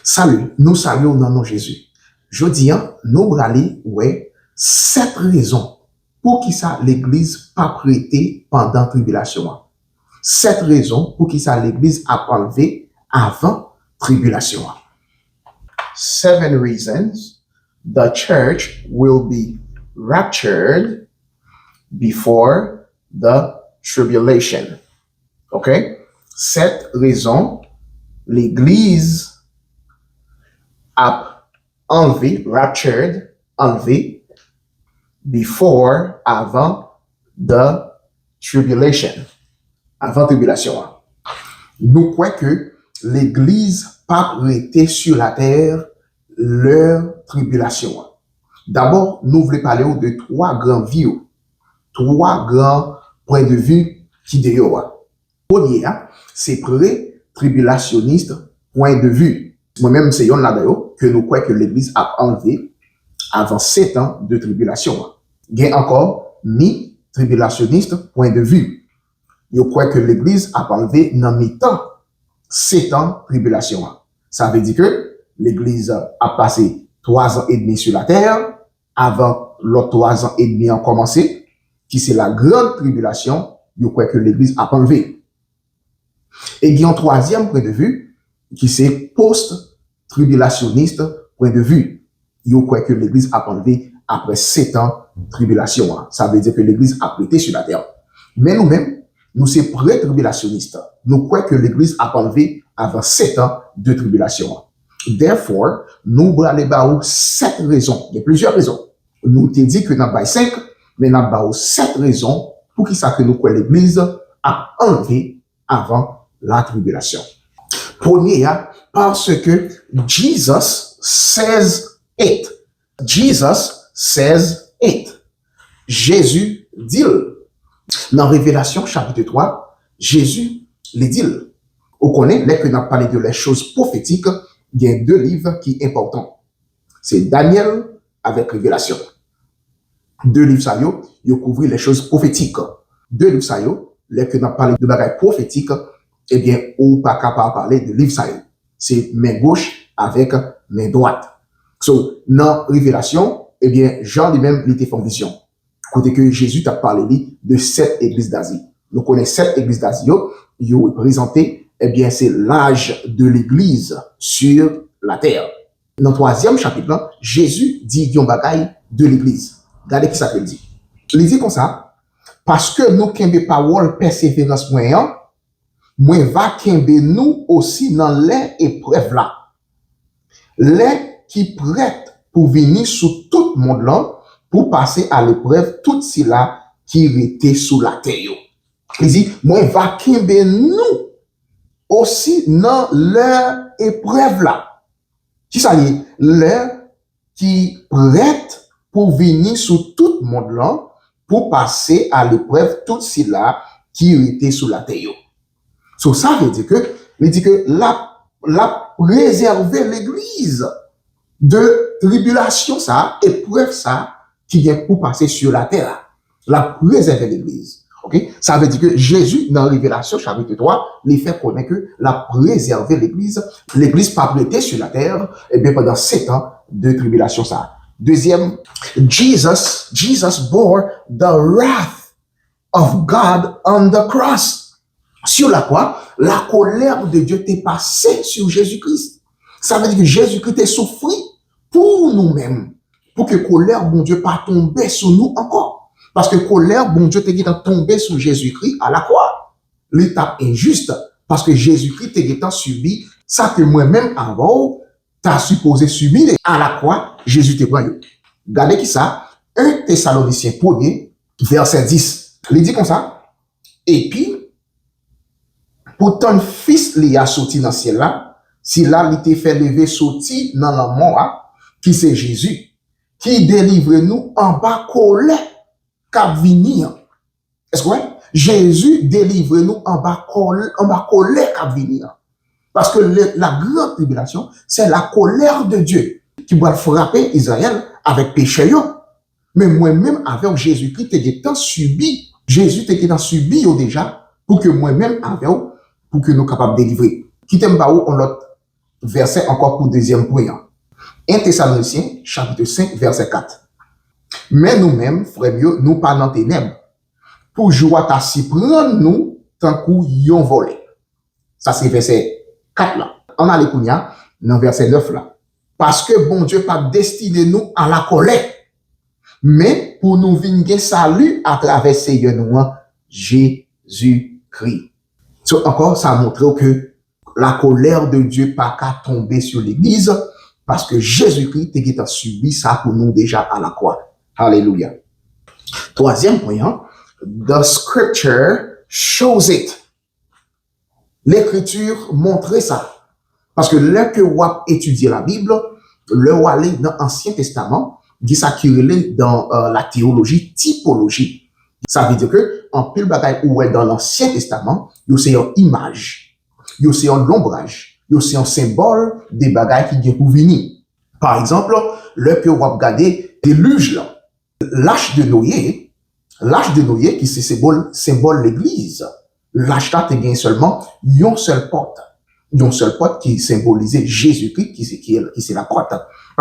Salut, nous saluons dans nom Jésus. Je dis, nous allons, ouais, 7 raisons pour qui ça l'église pas prêté pendant la tribulation. 7 raisons pour qui ça l'église a enlevé avant la tribulation. 7 reasons the church will be raptured before the tribulation. OK? 7 raisons l'église a enlevé, raptured, enlevé, before, avant the tribulation. Avant tribulation. Nous croyons que l'église pas prêté sur la terre leur tribulation. D'abord, nous voulons parler de 3 grands vues, 3 grands points de vue qui déyorent. Premier, c'est pré-tribulationniste point de vue. Moi-même, c'est yon là d'ailleurs que nous croyons que l'Église a enlevé avant 7 ans de tribulation. Il y a encore mi-tribulationniste point de vue. Yo croit que l'Église a enlevé dans mi-temps 7 ans de tribulation. Ça veut dire que l'Église a passé 3 ans et demi sur la terre avant l'autre 3 ans et demi a commencé, qui c'est la grande tribulation. Yo croit que l'Église a enlevé. Et il y a un 3e point de vue qui c'est post-tribulationniste point de vue. Yo croit que l'Église a enlevé après 7 ans de tribulation. Ça veut dire que l'Église a prêté sur la terre. Mais nous-mêmes, nous sommes pré-tribulationnistes. Nous croyons que l'Église a enlevé avant 7 ans de tribulation. Therefore, nous allons 7 raisons. Il y a plusieurs raisons. Nous te dit que nous avons 5, mais nous avons 7 raisons pour qui ça que nous croyons l'Église a enlevé avant la tribulation. Premier, parce que Jesus says it. Jesus says it. Jésus dit. Dans Révélation chapitre 3, Jésus les dit. On connaît, dès que nous avons parlé de les choses prophétiques, il y a 2 livres qui sont importants. C'est Daniel avec Révélation. 2 livres, ça y couvrent les choses prophétiques. 2 livres, ça y dès que nous avons parlé de bagages prophétiques, eh bien, on pas capable de parler de livre, ça y c'est main gauche avec main droite. So, dans Révélation, eh bien, Jean lui-même, il était fait en vision. Côté que Jésus t'a parlé de 7 églises d'Asie. Nous connaissons 7 églises d'Asie, ils ont représenté, eh bien, c'est l'âge de l'église sur la terre. Dans le 3e chapitre, Jésus dit yon bagaille de l'église. Regardez qui ça veut dire. Il dit comme ça, parce que nous kembe parole persévérance moyen, moi va kembe nous aussi dans les épreuves là. Les qui prêtent pour venir sous tout le monde là, pour passer à l'épreuve tout cela qui était sous la terre. Il dit, moi va kembe nous aussi dans leur épreuve là. Qui ça y est? Leur qui prête pour venir sous tout le monde là, pour passer à l'épreuve tout cela qui était sous la terre. So, ça veut dire que, la préserver l'église de tribulation ça, épreuve ça, qui vient pour passer sur la terre. La préserver l'église. OK? Ça veut dire que Jésus, dans Révélation, chapitre 3, les fait connaître que la préserver l'église pas prêtée sur la terre, et bien pendant 7 ans de tribulation ça. Deuxième, Jesus bore the wrath of God on the cross. Sur la croix, la colère de Dieu t'est passée sur Jésus-Christ. Ça veut dire que Jésus-Christ est souffert pour nous-mêmes. Pour que colère, bon Dieu, pas tomber sur nous encore. Parce que colère, bon Dieu, t'est tombé sur Jésus-Christ à la croix. L'étape injuste. Parce que Jésus-Christ t'est subi ça que moi-même avant, t'as supposé subir à la croix, Jésus t'est pris. Regardez qui ça? 1 Thessaloniciens 1er, verset 10. Il dit comme ça. Et puis, pourtant, le fils li a sorti dans le ciel là, si là, il t'est fait lever sorti dans la mort, qui c'est Jésus, qui délivre nous en bas colère, cap venir. Est-ce que Jésus délivre nous en bas colère cap venir. Parce que la grande tribulation, c'est la colère de Dieu qui va frapper Israël avec péché. Mais moi-même, avec Jésus-Christ, t'es tant subi. Jésus t'es tant subi déjà, pour que moi-même, avec pour que nous capables de délivrer. Qui t'aime pas on l'autre verset encore pour deuxième point. 1 Thessaloniciens, chapitre 5, verset 4. Mais nous-mêmes, frères mieux, nous pas dans ténèbres, pour jouer à s'y prendre nous, tant qu'on yon volé. Ça, c'est verset 4 là. On a les dans verset 9 là. Parce que bon Dieu pas destiné nous à la colère, mais pour nous venir salut à travers Seigneur nous, Jésus-Christ. So, encore, ça montre que la colère de Dieu pas qu'à tomber sur l'église, parce que Jésus-Christ a subi ça pour nous déjà à la croix. Alléluia. Troisième point, the scripture shows it. L'écriture montre ça. Parce que là que vous étudiez la Bible, le vous allez dans l'Ancien Testament, dit ça qui relève dans la théologie, typologie. Ça veut dire que, en pile bagaille ou dans l'Ancien Testament, c'est une image, c'est un ombrage, c'est un symbole des bagailles qui viennent pour venir. Par exemple, le que vous regardez déluge là, l'âge de Noé qui c'est symbole l'église. L'âge là, tu seulement une seule porte. Une seule porte qui symbolisait Jésus-Christ, qui c'est la porte.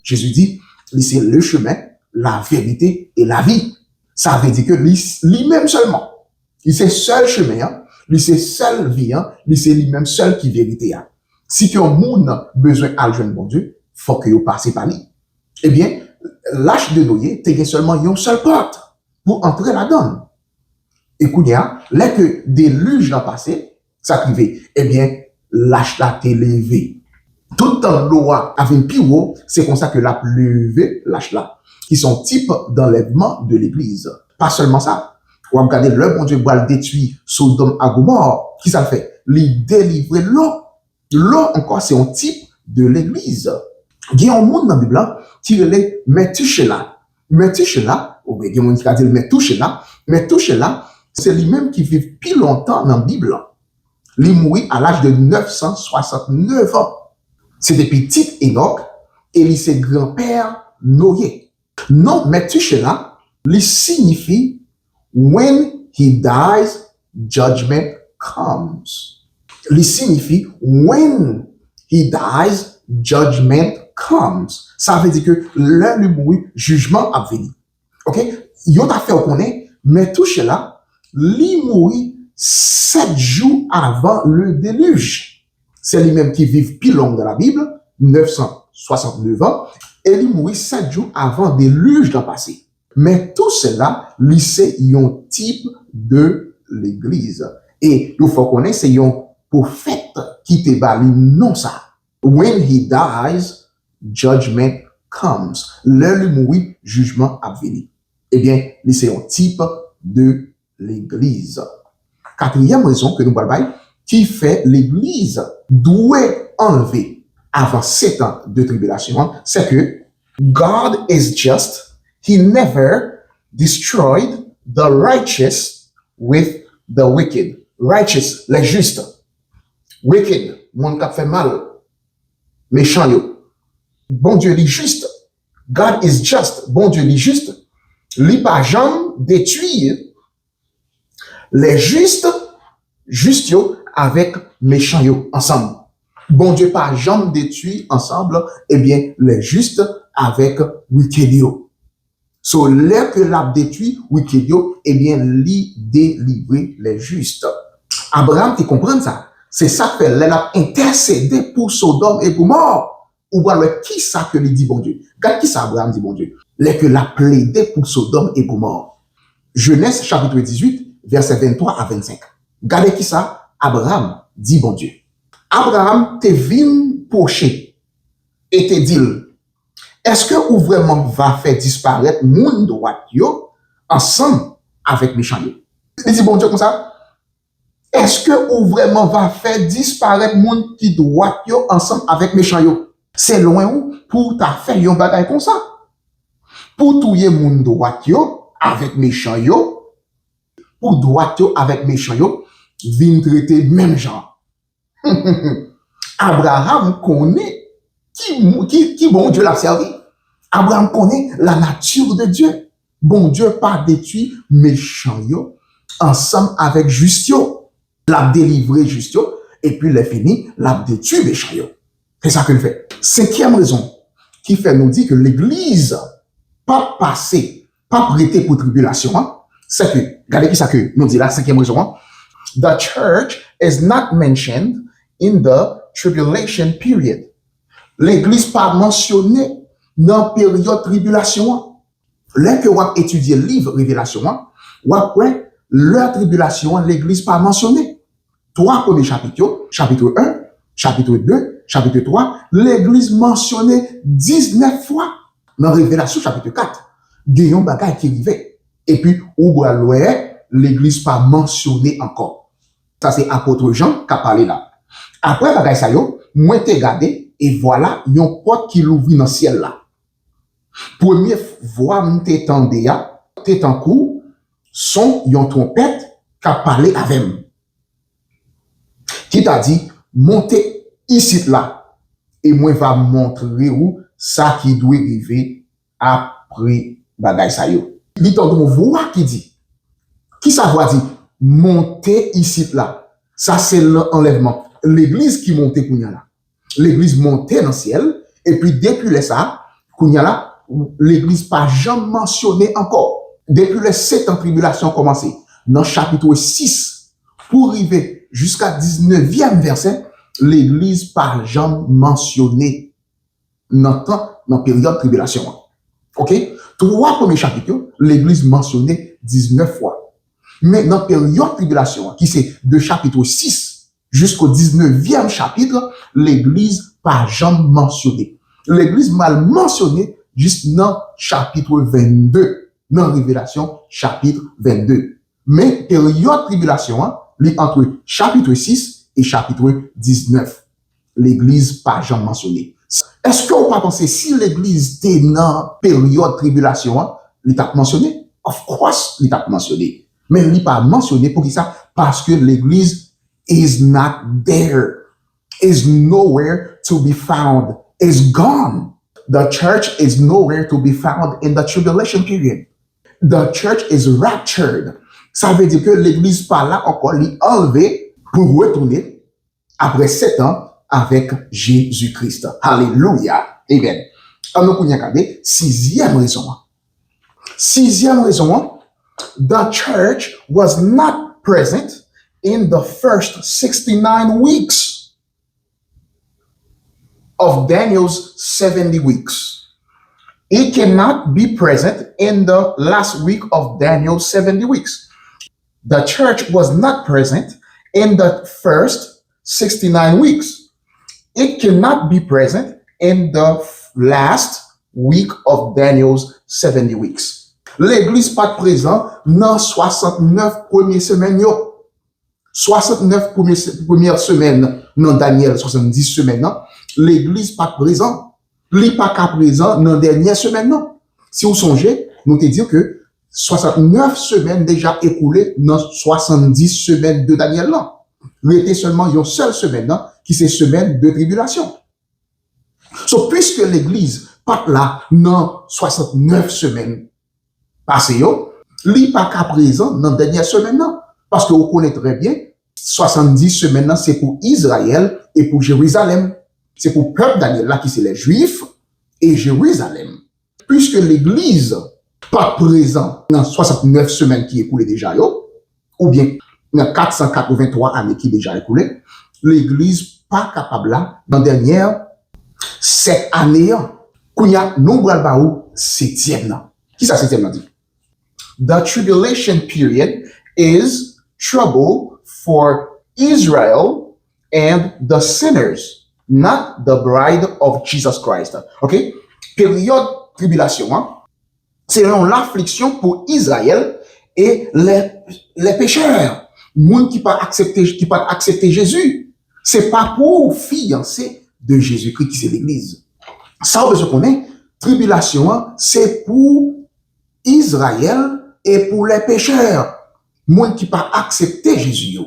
Jésus dit, c'est le chemin, la vérité et la vie. Ça veut dire que lui-même seulement, il c'est seul chemin, lui c'est seule vie, lui c'est lui-même seul qui vérité. Si que un monde a besoin à joindre bon Dieu, faut que vous passez par lui. Eh bien, l'âge de Noé, t'es seulement une seule porte pour entrer là-dedans. Et qu'on y a, là que déluge l'an passé, ça privé, eh bien, l'âge là t'est levé. Tout le temps, l'eau avait une pire, c'est comme ça que l'a levé l'âge là, qui sont types d'enlèvement de l'église. Pas seulement ça. On va regarder le bon Dieu va le détruire Sodome à Gomorrhe. Qui ça fait? Lui délivrer l'eau. L'eau encore, c'est un type de l'église. Il y a un monde dans la Bible qui est Methuselah. Methuselah, ou bien il y a un monde qui a dit Methuselah. Methuselah, c'est lui-même qui vit plus longtemps dans la Bible. Il mourit à l'âge de 969 ans. C'est des petits Enoch et il c'est grand-père Noé. Non, Methuselah, il signifie when he dies, judgment comes. Il signifie when he dies, judgment comes. Ça veut dire que l'un lui mourit, jugement a venu. OK? Yo t'a fait connaître, Methuselah, il mourit 7 jours avant le déluge. C'est lui-même qui vit plus long dans la Bible, 969 ans, et il mourit 7 jours avant le déluge dans le passé. Mais tout cela, c'est un type de l'église. Et il faut connaître, c'est un prophète qui te bali non ça. When he dies, judgment comes. L'heure lui mourit, jugement a venu. Eh bien, c'est un type de l'église. Quatrième raison que nous parlons, qui fait l'église doit enlever avant 7 ans de tribulation, c'est que God is just, he never destroyed the righteous with the wicked. Righteous, les justes. Wicked, monde qui fait mal. Méchant yo. Bon Dieu est juste. God is just. Bon Dieu est juste. Li pas jamais détruire les justes yo avec méchants yo ensemble. Bon Dieu pas jamais détruit ensemble, eh bien, les justes avec wicked yo. So, l'air que l'a détruit wicked yo, eh bien, li délivrer les justes. Abraham, tu comprends ça? C'est ça que l'a intercédé pour Sodome et Gomorrhe. Ou bien, qui ça que lui dit bon Dieu? Regarde qui ça Abraham dit bon Dieu? L'air que l'a plaidé pour Sodome et Gomorrhe. Genèse chapitre 18, verset 23 à 25. Regardez qui ça? Abraham dit bon Dieu. Abraham te vin poché et te dit, est-ce que ou vraiment va faire disparaître moun droit yo ensemble avec méchant yo? Il dit bon Dieu comme ça. Est-ce que ou vraiment va faire disparaître moun qui droit yo ensemble avec méchant yo? C'est loin ou pour ta faire yon bagay comme ça. Pour touyer moun droit yo avec méchant yo, pour droit yo avec méchant yo, vin traiter même genre. Abraham connaît qui bon Dieu l'a servi. Abraham connaît la nature de Dieu. Bon Dieu pas détruit méchant yo ensemble avec juste yo. L'a délivré juste yo et puis l'a fini, l'a détruit méchant yo. C'est ça que le fait. Cinquième raison qui fait nous dire que l'Église pas passé, pas prêté pour tribulation, hein, c'est que, regardez qui ça que nous dit la cinquième raison, hein, the church is not mentioned in the tribulation period. L'Église pas mentionnée dans la période tribulation. Hein. Là que vous étudiez le livre Révélation, hein, ou après, leur tribulation, l'Église pas mentionnée. Trois premiers chapitres, chapitre 1, chapitre 2, chapitre 3, l'Église mentionnée 19 fois. Dans Révélation, chapitre 4, Guillaume Bagay qui arrivait. Et puis, ou l'Église pas mentionnée encore. Ça, c'est apôtre Jean qui a parlé là. Après, Bagay ça yo, moi t'ai gardé, et voilà, yon porte qui l'ouvrit dans le ciel là. Première voix, m'te tende ya, t'es en cours, son yon trompette qui a parlé avec moi. Qui t'a dit, montez ici là, et moi va montrer où ça qui doit arriver après bagay sa yo. Il y a une voix qui dit, qui ça voix dit, montez ici là. Ça c'est l'enlèvement. L'église qui montait kounya là. L'église montait dans le ciel, et puis depuis le ça, kounya là, l'église pas jamais mentionné encore. Depuis les 7 ans de tribulation commencé, dans chapitre 6, pour arriver jusqu'à 19e verset, l'église pas jamais mentionné dans la période de tribulation. OK? 3 premiers chapitres, l'église mentionnée 19 fois. Mais dans la période de tribulation, qui c'est de chapitre 6 jusqu'au 19e chapitre, l'église pas jamais mentionné. L'église mal mentionnée juste dans chapitre 22, dans Révélation chapitre 22. Mais période de tribulation, entre chapitre 6 et chapitre 19. L'église pas jamais mentionnée. Est-ce que vous pas pensé si l'église était dans période de tribulation, l'état mentionné? Of course, l'état mentionné. Mais il n'est pas mentionné pour qui ça? Parce que l'église is not there. Is nowhere to be found. Is gone. The church is nowhere to be found in the tribulation period. The church is raptured. Ça veut dire que l'église pas là encore, l'est enlevé pour retourner après 7 ans avec Jésus-Christ. Alléluia. Amen. Alors, nous avons sixième raison. Sixième raison, the church was not present in the first 69 weeks of Daniel's 70 weeks. It cannot be present in the last week of Daniel's 70 weeks. The church was not present in the first 69 weeks. It cannot be present in the last week of Daniel's 70 weeks. L'église pas présent dans 69 premières semaines. 69 premières semaines dans Daniel, 70 semaines. L'église pas présent. L'église pas présent dans dernière semaine. Si vous songez, nous te dire que 69 semaines déjà écoulées dans 70 semaines de Daniel là. Il était seulement une seule semaine qui c'est semaine de tribulation. So, puisque l'église pas là dans 69 semaines passées, il pas qu'à présent dans la dernière semaine parce que vous connaissez très bien 70 semaines c'est pour Israël et pour Jérusalem. C'est pour le peuple Daniel là qui c'est les Juifs et Jérusalem. Puisque l'église pas présent dans 69 semaines qui écoulées déjà ou bien dans 483 années qui déjà écoulées, l'église pas capable là dans dernière 7 années kounya nous bral ba ou septième. Qui ça septième dit? The tribulation period is trouble for Israel and the sinners, not the bride of Jesus Christ. OK? Période tribulation, c'est l'affliction pour Israël et les pécheurs. Monde qui pas accepter Jésus. C'est pas pour fiancé de Jésus-Christ qui c'est l'église. Ça, on besoin connaître. Tribulation, c'est pour Israël et pour les pécheurs. Monde qui pas accepter Jésus.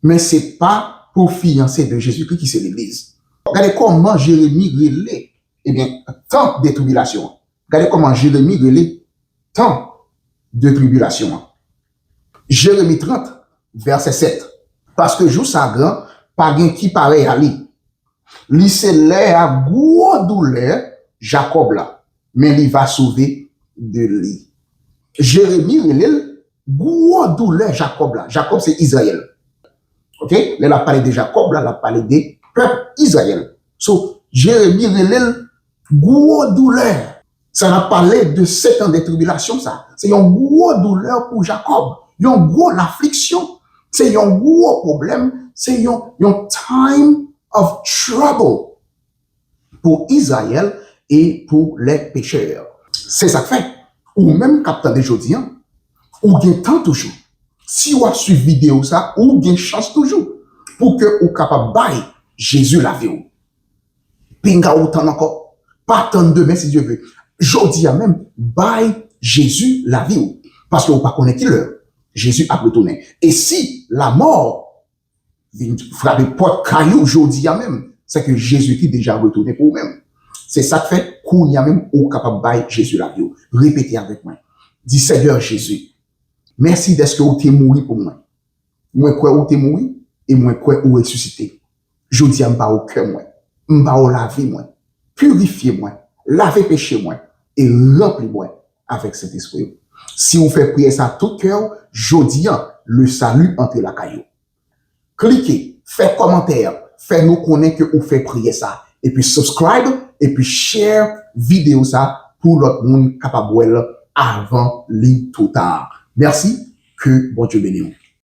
Mais c'est pas pour fiancé de Jésus-Christ qui c'est l'église. Regardez comment Jérémie relait, eh bien, tant de tribulations. Regardez comment Jérémie relait tant de tribulations. Jérémie 30, verset 7. Parce que jour ça grand, pas gain qui pareil à lui. Li c'est là gros douleur Jacob là, mais il va sauver de lui. Jérémie relève gros douleur Jacob là. Jacob c'est Israël. OK? Là il a parlé de Jacob là, il a parlé des peuples Israël. So Jérémie relève gros douleur. Ça n'a parlé de 7 ans de tribulation ça. C'est une gros douleur pour Jacob. Une gros affliction. C'est un gros problème. C'est un time of trouble pour Israël et pour les pécheurs. C'est ça que fait. Ou même capteur de jodi, ou gen temps toujours. Si vous suivez vidéo ça, ou gen chance toujours pour que vous capable bailler Jésus la vie. Pinga autant encore. Pas tant demain si Dieu veut. Jodi a même bailler Jésus la vie. Parce que vous pas connaître qui l'heure. Jésus a retourné. Et si la mort vient frapper porte caillou jodi a même, c'est que Jésus qui déjà retourné pour vous-même. C'est ça que fait qu'on y a même au capable bailler Jésus la vie. Répétez avec moi. Dis Seigneur Jésus, merci d'être que vous t'es mouru pour moi. Moi crois vous t'es mouru et moi crois vous ressuscité. Je dis m'pa au cœur moi, m'pa au laver moi, purifiez moi, lavez péché moi et remplis moi avec cet esprit. Si vous faites prier ça tout cœur, je dis le salut entre la caillou. Cliquez, faites commentaire, faites nous connaître que vous faites prier ça et puis subscribe et puis share vidéo ça pour l'autre monde capable avant l'in tout tard. Merci, que bon Dieu bénisse.